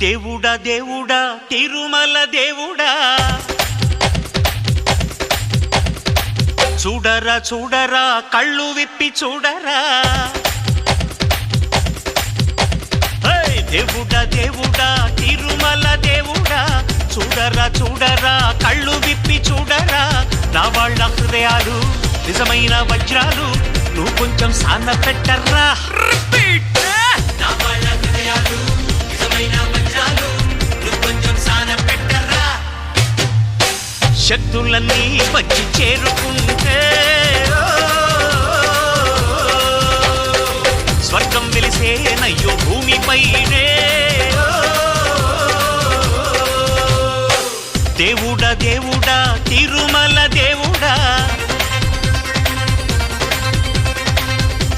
దేవుడా దేవుడా తిరుమల దేవుడా చూడరా చూడరా కళ్ళు విప్పి చూడరా దేవుడా దేవుడా తిరుమల దేవుడా చూడరా చూడరా కళ్ళు విప్పి చూడరా నా వాళ్ళ హృదయాలు నిజమైన వజ్రాలు నువ్వు కొంచెం సాన పెట్టర్రా నా వాళ్ళ హృదయాలు నిజమైన వజ్రాలు నువ్వు కొంచెం సాన పెట్టర్రా శక్తులన్నీ వచ్చి చేరుకుంటే స్వర్గం వెలిసేనయ్యో భూమిపైనే దేవుడా దేవుడా తిరుమల దేవుడా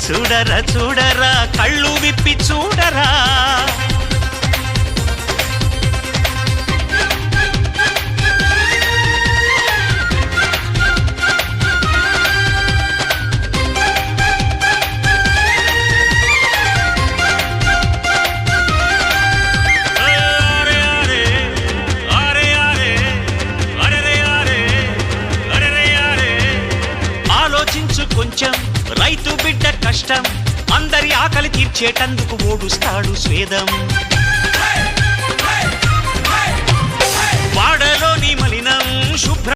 చూడరా చూడరా కళ్ళు విప్పి చూడరా కొంచెం రైతు బిడ్డ కష్టం అందరి ఆకలి తీర్చేటందుకు ఓడుస్తాడు స్వేదం